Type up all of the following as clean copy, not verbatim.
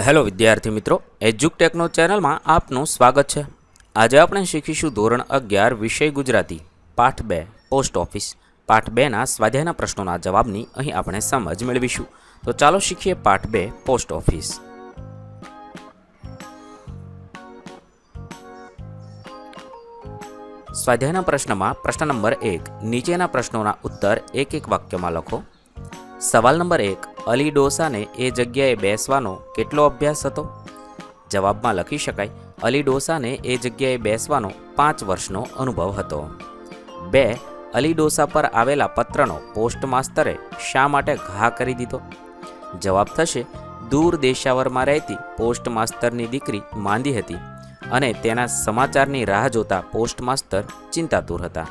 Hello વિદ્યાર્થી મિત્રો, એજ્યુકટેકનો ચેનલમાં આપનું સ્વાગત છે। આજે આપણે શીખીશું ધોરણ 11 વિષય ગુજરાતી પાઠ 2 પોસ્ટ ઓફિસ। પાઠ 2ના સ્વાધ્યાયના પ્રશ્નોના જવાબની અહીં આપણે સમજ મેળવીશું। તો ચાલો શીખીએ પાઠ 2 પોસ્ટ ઓફિસ। સ્વાધ્યાયના પ્રશ્નમાં પ્રશ્ન નંબર 1, નીચેના પ્રશ્નોના ઉત્તર એક એક વાક્યમાં લખો। સવાલ નંબર 1, અલી ડોસાને એ જગ્યાએ બેસવાનો કેટલો અભ્યાસ હતો? જવાબમાં લખી શકાય, અલી ડોસાને એ જગ્યાએ બેસવાનો 5 વર્ષનો અનુભવ હતો। 2, અલી ડોસા પર આવેલા પત્રનો પોસ્ટ માસ્તરે શા માટે ઘા કરી દીધો? જવાબ થશે, દૂર દેશાવરમાં રહેતી પોસ્ટ માસ્તરની દીકરી માંદી હતી અને તેના સમાચારની રાહ જોતા પોસ્ટ માસ્તર ચિંતાતુર હતા।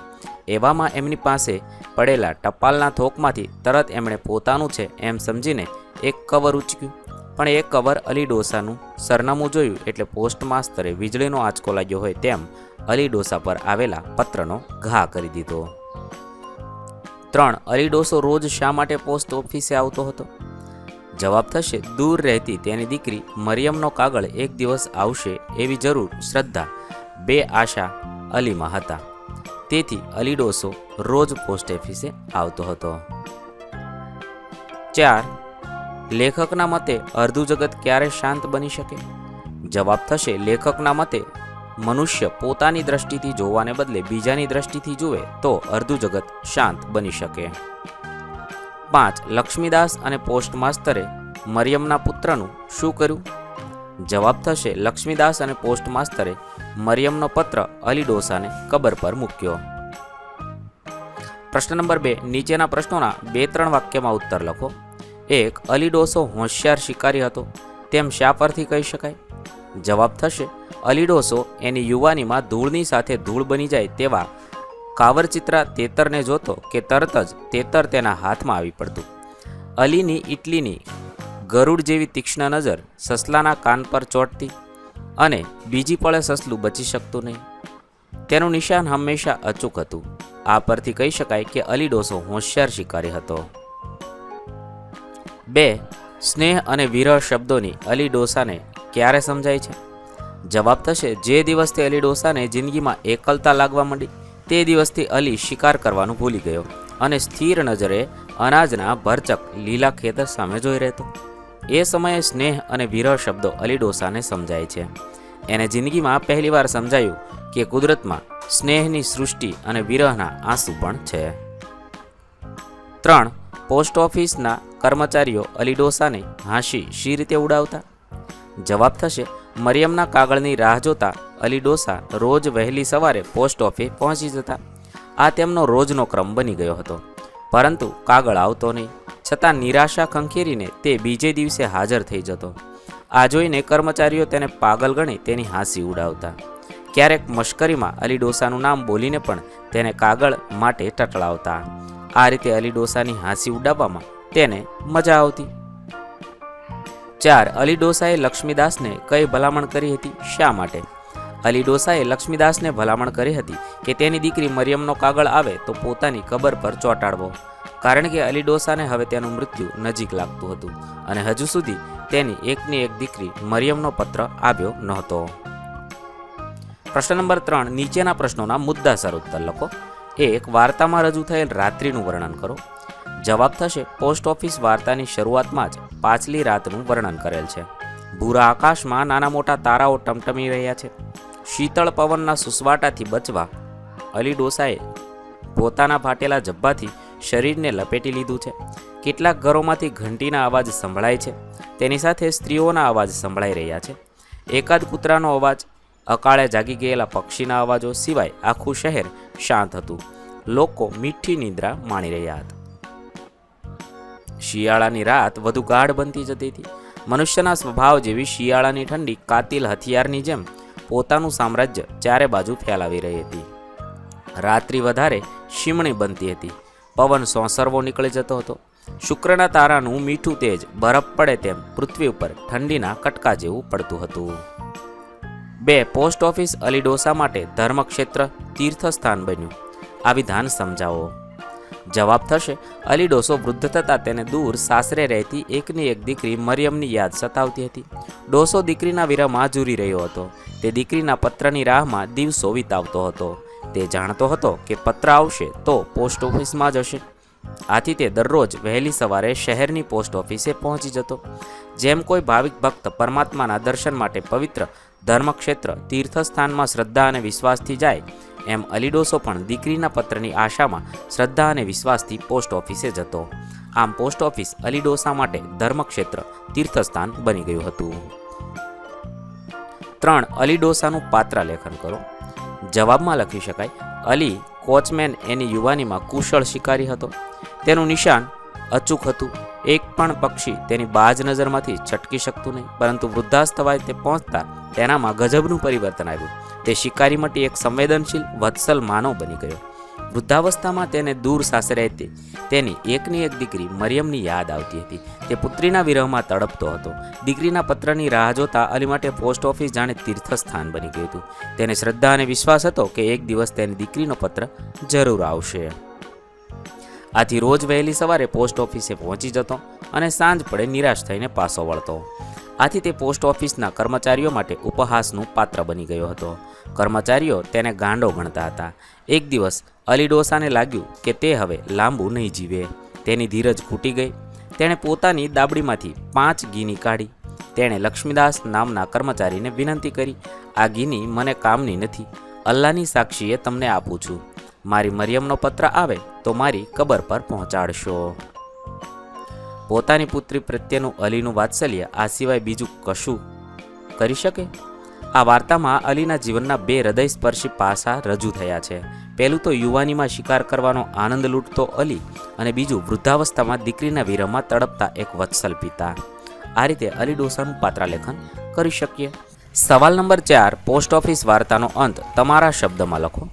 એવામાં એમની પાસે પડેલા ટપાલના થોકમાંથી તરત એમણે પોતાનું છે એમ સમજીને એક કવર ઉંચક્યું, પણ એ કવર અલી ડોસાનું સરનામું જોયું એટલે પોસ્ટ માસ્તરે વીજળીનો આંચકો લાગ્યો હોય તેમ અલી ડોસા પર આવેલા પત્રનો ઘા કરી દીધો। 3, અલી ડોસો રોજ શા માટે પોસ્ટ ઓફિસે આવતો હતો? જવાબ થશે, દૂર રહેતી તેની દીકરી મરિયમનો કાગળ એક દિવસ આવશે એવી જરૂર શ્રદ્ધા 2 આશા અલીમાં હતા, તેથી અલી ડોસો રોજ પોસ્ટ ઓફિસે આવતો હતો। 4, લેખકના મતે અર્ધું જગત ક્યારે શાંત બની શકે? જવાબ થશે, લેખકના મતે મનુષ્ય પોતાની દ્રષ્ટિથી જોવાને બદલે બીજાની દ્રષ્ટિથી જુએ તો અર્ધું જગત શાંત બની શકે। 5, લક્ષ્મીદાસ અને પોસ્ટ માસ્તરે મરિયમના પુત્રનું શું કર્યું? જવાબ થશે, લક્ષ્મીદાસ અને પોસ્ટ માસ્તરે મરિયમનો પત્ર અલી ડોસાને કબર પર મૂક્યો। પ્રશ્ન નંબર 2, નીચેના પ્રશ્નોના 2-3 વાક્યમાં ઉત્તર લખો। 1, અલી ડોસો હોશિયાર શિકારી હતો તેમ શા પરથી કહી શકાય? જવાબ થશે, અલી ડોસો એની યુવાનીમાં ધૂળની સાથે ધૂળ બની જાય તેવા કાવરચિત્રા તેતરને જોતો કે તરત જ તેતર તેના હાથમાં આવી પડતું। અલીની ઇટલીની ગરુડ જેવી તીક્ષ્ણ નજર સસલાના કાન પર ચોંટતી અને બીજી પળે સસલું બચી શકતું નહીં। તેનું નિશાન હંમેશા અચૂક હતું। આ પરથી કહી શકાય કે અલી ડોસો હોશિયાર શિકારી હતો। 2, સ્નેહ અને વિરહ શબ્દોની અલી ડોસાને ક્યારે સમજાય છે? જવાબ થશે, જે દિવસથી અલી ડોસાને જિંદગીમાં એકલતા લાગવા માંડી તે દિવસથી અલી શિકાર કરવાનું ભૂલી ગયો અને સ્થિર નજરે અનાજના ભરચક લીલા ખેતર સામે જોઈ રહેતો। એ સમયે સ્નેહ અને વિરહ શબ્દો અલી ડોસાને સમજાય છે। એને જિંદગીમાં પહેલીવાર સમજાયું કે કુદરતમાં સ્નેહની સૃષ્ટિ અને વિરહના આંસુ પણ છે। 3, પોસ્ટ ઓફિસના કર્મચારીઓ અલી ડોસાને હાંસી શી રીતે ઉડાવતા? જવાબ થશે, મરિયમના કાગળની રાહ જોતા અલી ડોસા રોજ વહેલી સવારે પોસ્ટ ઓફિસ પહોંચી જતા। આ તેમનો રોજનો ક્રમ બની ગયો હતો, પરંતુ કાગળ આવતો નહીં, છતાં નિરાશા ખંખેરીને તે બીજે દિવસે હાજર થઈ જતો। આ જોઈને કર્મચારીઓ તેને પાગલ ગણી તેની હાંસી ઉડાવતા। ક્યારેક મશ્કરીમાં અલી ડોસાનું નામ બોલીને પણ તેને કાગળ માટે ટટળાવતા। આ રીતે અલી ડોસાની હાંસી ઉડાવવામાં તેને મજા આવતી। 4, અલી ડોસાએ લક્ષ્મીદાસને કઈ ભલામણ કરી હતી? શા માટે? અલી ડોસાએ લક્ષ્મીદાસને ભલામણ કરી હતી કે તેની દીકરી મરિયમનો કાગળ આવે તો પોતાની કબર પર ચોંટાડવો, કારણ કે અલી ડોસાને હવે તેનું મૃત્યુ નજીક લાગતું હતું અને હજુ સુધી તેની એકની એક દીકરી મરિયમનો પત્ર આવ્યો નહોતો। પ્રશ્ન નંબર 3, નીચેના પ્રશ્નોના મુદ્દાસર ઉત્તર લખો। 1, વાર્તામાં રજૂ થયેલ રાત્રિનું વર્ણન કરો। જવાબ થશે, પોસ્ટ ઓફિસ વાર્તાની શરૂઆતમાં જ પાછલી રાતનું વર્ણન કરેલ છે। ભૂરા આકાશમાં નાના મોટા તારાઓ ટમટમી રહ્યા છે। શીતળ પવનના સુસવાટાથી બચવા અલી ડોસાએ પોતાના ફાટેલા જબ્બાથી શરીરને લપેટી લીધું છે। કેટલાક ઘરોમાંથી ઘંટીના અવાજ સંભળાય છે, તેની સાથે સ્ત્રીઓના અવાજ સંભળાઈ રહ્યા છે। એકાદ કૂતરાનો અવાજ, અકાળે જાગી ગયેલા પક્ષીના અવાજો સિવાય આખું શહેર શાંત હતું। લોકો મીઠી નિદ્રા માણી રહ્યા હતા। શિયાળાની રાત વધુ ગાઢ બનતી જતી હતી। મનુષ્યના સ્વભાવ જેવી શિયાળાની ઠંડી કાતિલ હથિયારની જેમ પોતાનું સામ્રાજ્ય ચારે બાજુ ફેલાવી રહી હતી। રાત્રિ વધારે શીમણી બનતી હતી। પવન સોંસરવો નીકળી જતો હતો। શુક્રના તારાનું મીઠું તેજ બરફ પડે તેમ પૃથ્વી ઉપર ઠંડીના કટકા જેવું પડતું હતું। 2, પોસ્ટ ઓફિસ અલી ડોસા માટે ધર્મક્ષેત્ર તીર્થસ્થાન બન્યું। આ વિધાન સમજાવો। જવાબ થશે અલી ડોસો વૃદ્ધ થતાં તેને દૂર સાસરે રહેતી એકની એક દીકરી મરિયમની યાદ સતાવતી હતી. ડોસો દીકરીના વિરહમાં ઝૂરી રહ્યો હતો. તે દીકરીના પત્રની રાહમાં દિવસો વિતાવતો હતો. તે જાણતો હતો કે પત્ર આવશે તો પોસ્ટ ઓફિસમાં જશે. આથી તે દરરોજ વહેલી સવારે શહેરની પોસ્ટ ઓફિસે પહોંચી જતો. જેમ કોઈ ભાવિક ભક્ત પરમાત્માના દર્શન માટે પવિત્ર ધર્મક્ષેત્ર તીર્થસ્થાનમાં શ્રદ્ધા અને વિશ્વાસથી જાય, એમ અલી ડોસો પણ દીકરીના પત્રની આશામાં શ્રદ્ધા અને વિશ્વાસથી પોસ્ટ ઓફિસે જતો. આમ પોસ્ટ ઓફિસ અલી ડોસા માટે ધર્મક્ષેત્ર તીર્થસ્થાન બની ગયું હતું. 3. અલી ડોસાનું પાત્ર લેખન કરો. જવાબમાં લખી શકાય, અલી કોચમેન એની યુવાનીમાં કુશળ શિકારી હતો. તેનું નિશાન અચૂક હતું. એક પણ પક્ષી તેની બાજ નજરમાંથી છટકી શકતું નહીં. પરંતુ વૃદ્ધાસ્તવાય તે પહોંચતા તેનામાં ગજબનું પરિવર્તન આવ્યું. તે શિકારી માટે એક સંવેદનશીલ વત્સલ માનવ બની ગયો. વૃદ્ધાવસ્થામાં તેને દૂર સાસરે હતી તેની એકની એક દીકરી મરિયમની યાદ આવતી હતી. તે પુત્રીના વિરહમાં તડપતો હતો. દીકરીના પત્રની રાહ જોતા અલી માટે પોસ્ટ ઓફિસ જાણે તીર્થસ્થાન બની ગયું હતું. તેને શ્રદ્ધા અને વિશ્વાસ હતો કે એક દિવસ તેની દીકરીનો પત્ર જરૂર આવશે. આથી રોજ વહેલી સવારે પોસ્ટ ઓફિસે પહોંચી જતો અને સાંજ પડે નિરાશ થઈને પાછો વળતો. આથી તે પોસ્ટ ઓફિસના કર્મચારીઓ માટે ઉપહાસનું પાત્ર બની ગયો હતો. કર્મચારીઓ તેને ગાંડો ગણતા હતા. એક દિવસ અલી ડોસાને લાગ્યું કે તે હવે લાંબુ નહીં જીવે. તેની ધીરજ ખૂટી ગઈ. તેણે પોતાની દાબડીમાંથી 5 ગીની કાઢી. તેણે લક્ષ્મીદાસ નામના કર્મચારીને વિનંતી કરી, આ ગીની મને કામની નથી. અલ્લાહની સાક્ષીએ તમને આપું છું. મારી મરિયમનો પત્ર આવે તો મારી કબર પર પહોંચાડશો. પોતાની પુત્રી પ્રત્યેનું અલીનું વાત્સલ્ય આ સિવાય બીજું કશું કરી શકે? આ વાર્તામાં અલીના જીવનના 2 હૃદયસ્પર્શી પાસા રજૂ થયા છે. પહેલું તો યુવાનીમાં શિકાર કરવાનો આનંદ લૂંટતો અલી, અને બીજું વૃદ્ધાવસ્થામાં દીકરીના વિરહમાં તડપતા એક વત્સલ પિતા. આ રીતે અલી ડોસાનું પાત્રાલેખન કરી શકીએ. સવાલ નંબર 4. પોસ્ટ ઓફિસ વાર્તાનો અંત તમારા શબ્દમાં લખો.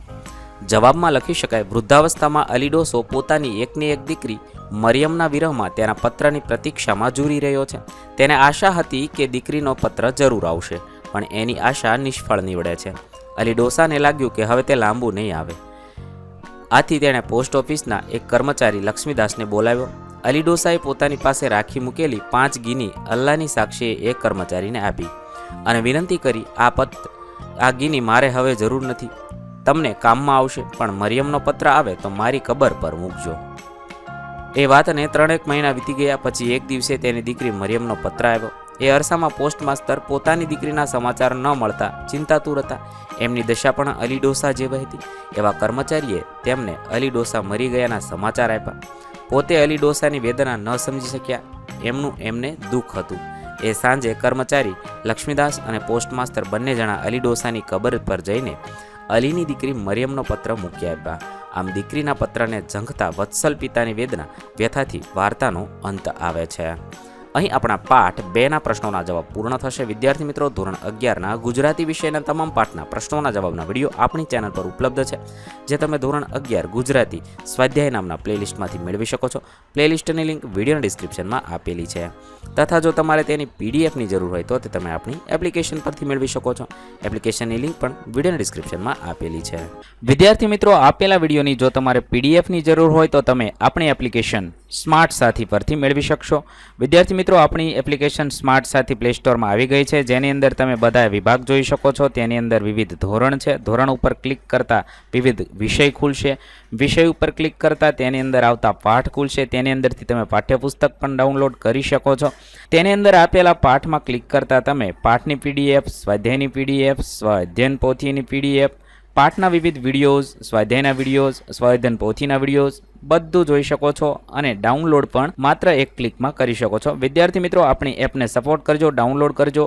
જવાબમાં લખી શકાય, વૃદ્ધાવસ્થામાં અલી ડોસો પોતાની એકની એક દીકરી મરિયમના વિરહમાં તેના પત્રની પ્રતીક્ષામાં ઝૂરી રહ્યો છે. તેને આશા હતી કે દીકરીનો પત્ર જરૂર આવશે, પણ એની આશા નિષ્ફળ નીવડે છે. અલી ડોસાને લાગ્યું કે હવે તે લાંબુ નહીં આવે. આથી તેણે પોસ્ટ ઓફિસના એક કર્મચારી લક્ષ્મીદાસને બોલાવ્યો. અલી ડોસાએ પોતાની પાસે રાખી મૂકેલી 5 ગીની અલ્લાહની સાક્ષીએ એક કર્મચારીને આપી અને વિનંતી કરી, આ ગીની મારે હવે જરૂર નથી. તમને કામમાં આવશે, પણ મરિયમનો પત્ર આવે તો મારી કબર પર મૂકજો. એ વાતને 3 મહિના વીતી ગયા. પછી એક દિવસે તેની દીકરી મરિયમનો પત્ર આવ્યો. એ અરસામાં પોસ્ટ માસ્તર પોતાની દીકરીના સમાચાર ન મળતા ચિંતાતુર હતા. એમની દશા પણ અલી ડોસા જેવી હતી. એવા કર્મચારીએ તેમને અલી ડોસા મરી ગયાના સમાચાર આપ્યા. પોતે અલી ડોસાની વેદના ન સમજી શક્યા. એમને દુઃખ હતું. એ સાંજે કર્મચારી લક્ષ્મીદાસ અને પોસ્ટ માસ્તર બંને જણા અલી ડોસાની કબર પર જઈને અલીની દીકરી મરિયમનો પત્ર મૂકી આપ્યા. આમ દીકરીના પત્રને ઝંખતા વત્સલ પિતાની વેદના વ્યથાથી વાર્તાનો અંત આવે છે. અહીં આપણા પાઠ 2ના પ્રશ્નોના જવાબ પૂર્ણ થશે. વિદ્યાર્થી મિત્રો, ધોરણ 11ના ગુજરાતી વિષયના તમામ પાઠના પ્રશ્નોના જવાબના વિડીયો આપણી ચેનલ પર ઉપલબ્ધ છે, જે તમે ધોરણ 11 ગુજરાતી સ્વાધ્યાય નામના પ્લેલિસ્ટમાંથી મેળવી શકો છો. પ્લેલિસ્ટની લિંક વિડીયોના ડિસ્ક્રિપ્શનમાં આપેલી છે. તથા જો તમારે તેની પીડીએફની જરૂર હોય તો તે તમે આપણી એપ્લિકેશન પરથી મેળવી શકો છો. એપ્લિકેશનની લિંક પણ વિડીયોના ડિસ્ક્રિપ્શનમાં આપેલી છે. વિદ્યાર્થી મિત્રો, આપેલા વિડીયોની જો તમારે પીડીએફની જરૂર હોય તો તમે આપણી એપ્લિકેશન સ્માર્ટ સાથી પરથી મેળવી શકશો. વિદ્યાર્થી મિત્રો, આપણી એપ્લિકેશન સ્માર્ટ સાથી પ્લે સ્ટોરમાં આવી ગઈ છે, જેની અંદર તમે બધા વિભાગ જોઈ શકો છો. તેની અંદર વિવિધ ધોરણ છે. ધોરણ ઉપર ક્લિક કરતા વિવિધ વિષય ખુલશે. વિષય ઉપર ક્લિક કરતા તેની અંદર આવતા પાઠ ખુલશે. તેની અંદરથી તમે પાઠ્યપુસ્તક પણ ડાઉનલોડ કરી શકો છો. તેની અંદર આપેલા પાઠમાં ક્લિક કરતા તમે પાઠની પીડીએફ, સ્વાધ્યાયની પીડીએફ, સ્વાધ્યાયન પોથીની પીડીએફ, પાઠના વિવિધ વિડીયોઝ, સ્વાધ્યાયના વિડીયોઝ, સ્વાધ્યાયન પોથીના વિડીયોઝ બધું જોઈ શકો છો અને ડાઉનલોડ પણ માત્ર એક ક્લિકમાં કરી શકો છો. વિદ્યાર્થી મિત્રો, આપણી એપને સપોર્ટ કરજો, ડાઉનલોડ કરજો